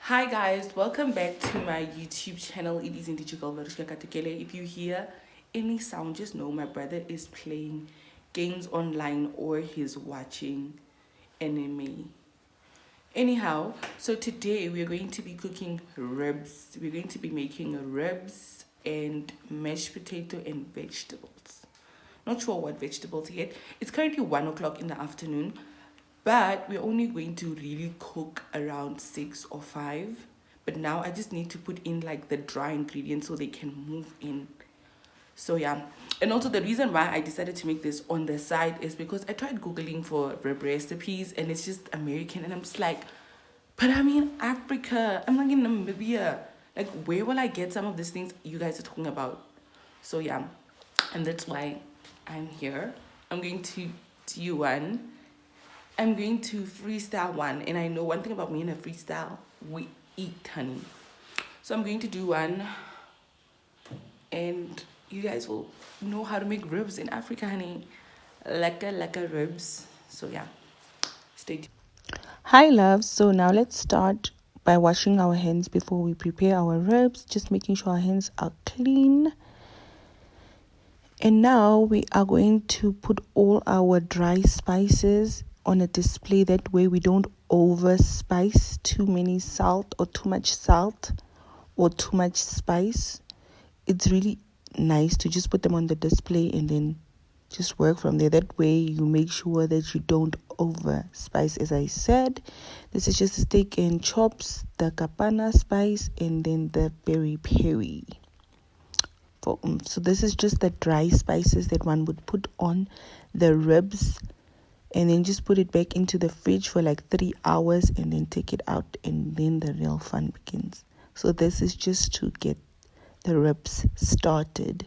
Hi guys, welcome back to my YouTube channel. It is Individual Verishka Katekele. If you hear any sound, just know my brother is playing games online or he's watching anime. Anyhow, so today we're going to be cooking ribs. We're going to be making ribs and mashed potato and vegetables. Not sure what vegetables yet. It's currently 1 o'clock in the afternoon, but we're only going to really cook around 6 or 5. But now I just need to put in like the dry ingredients so they can move in. So yeah, and also the reason why I decided to make this on the side is because I tried googling for rib recipes and it's just American, and I'm just like, but I'm in Africa, I'm like in Namibia, like where will I get some of these things you guys are talking about? So yeah, and that's why I'm here. I'm going to do one. I'm going to freestyle one, and I know one thing about me in a freestyle, we eat, honey. So I'm going to do one, and you guys will know how to make ribs in Africa, honey. Laka ribs. So yeah, stay tuned. Hi loves, so now let's start by washing our hands before we prepare our ribs, just making sure our hands are clean. And now we are going to put all our dry spices on a display, that way we don't over spice too many salt or too much salt or too much spice. It's really nice to just put them on the display and then just work from there. That way you make sure that you don't over spice. As I said, this is just the steak and chops, the kapana spice, and then the peri peri. So this is just the dry spices that one would put on the ribs, and then just put it back into the fridge for like 3 hours and then take it out, and then the real fun begins. So this is just to get the ribs started.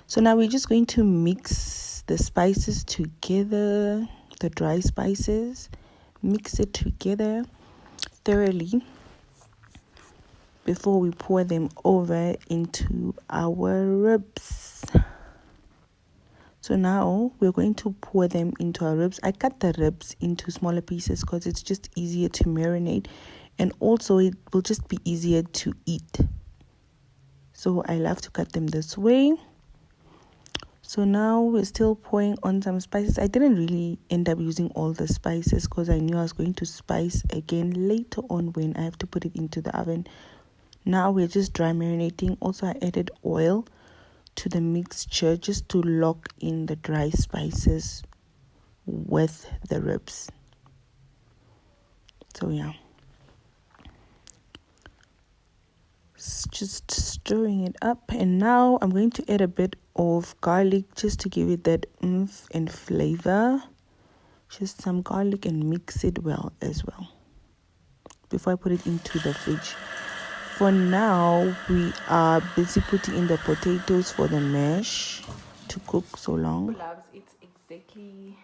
So now we're just going to mix the spices together, the dry spices, mix it together thoroughly before we pour them over into our ribs. So now we're going to pour them into our ribs. I cut the ribs into smaller pieces because it's just easier to marinate, and also it will just be easier to eat. So I love to cut them this way. So now we're still pouring on some spices. I didn't really end up using all the spices because I knew I was going to spice again later on when I have to put it into the oven. Now we're just dry marinating. Also, I added oil to the mixture just to lock in the dry spices with the ribs. So yeah, just stirring it up. And now I'm going to add a bit of garlic just to give it that oomph and flavor. Just some garlic and mix it well as well before I put it into the fridge. For now, we are busy putting in the potatoes for the mash to cook so long. Loves, it's exactly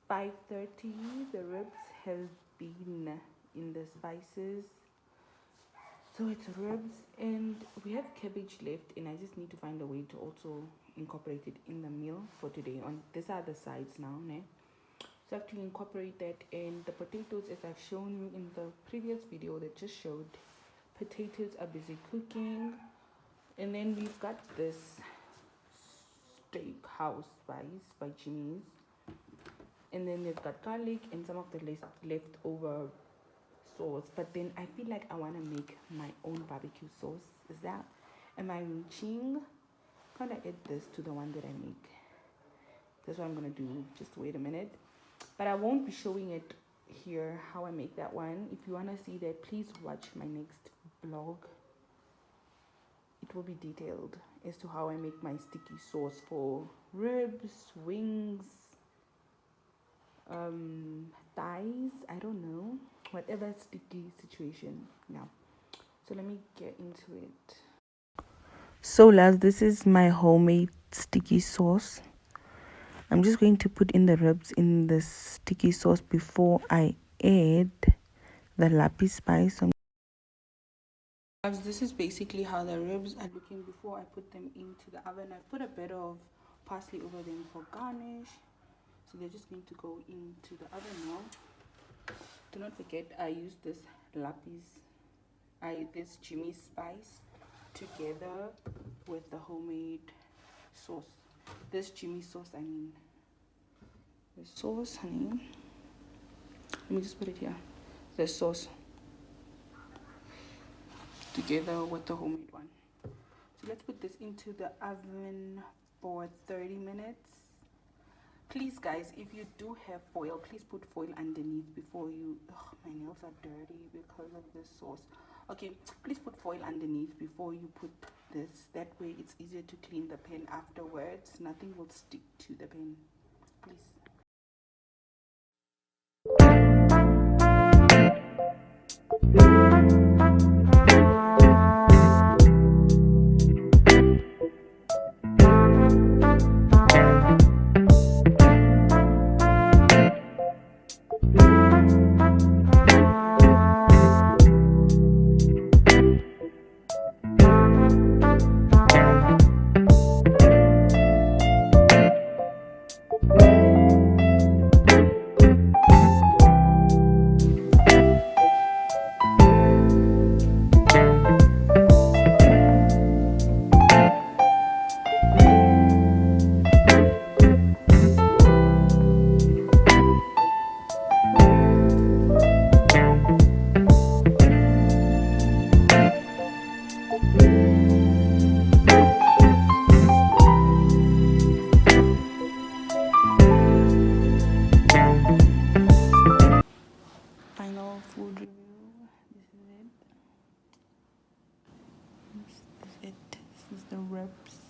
5:30. The ribs have been in the spices. So it's ribs, and we have cabbage left, and I just need to find a way to also incorporate it in the meal for today. On these are the sides now, ne? So I have to incorporate that. And the potatoes, as I've shown you in the previous video that just showed, potatoes are busy cooking. And then we've got this steakhouse spice by Jimmy's, and then they've got garlic and some of the leftover sauce. But then I feel like I want to make my own barbecue sauce. Am I reaching? Can't I add this to the one that I make? That's what I'm gonna do. Just wait a minute. But I won't be showing it here how I make that one. If you wanna see that, please watch my next vlog. It will be detailed as to how I make my sticky sauce for ribs, wings, thighs, I don't know, whatever sticky situation. Now, so let me get into it. So last, this is my homemade sticky sauce. I'm just going to put in the ribs in the sticky sauce before I add the lapi spice. This is basically how the ribs are looking before I put them into the oven. I put a bit of parsley over them for garnish. So they're just going to go into the oven now. Do not forget, I use this lapis. This Jimmy spice together with the homemade sauce. This Jimmy sauce, I mean. The sauce, honey. Let me just put it here. The sauce together with the homemade one. So let's put this into the oven for 30 minutes. Please guys, if you do have foil, please put foil underneath before you... Ugh, my nails are dirty because of this sauce. Okay, please put foil underneath before you put this. That way it's easier to clean the pan afterwards. Nothing will stick to the pan. Please. Final food review. This is it. This is it. This is the ribs.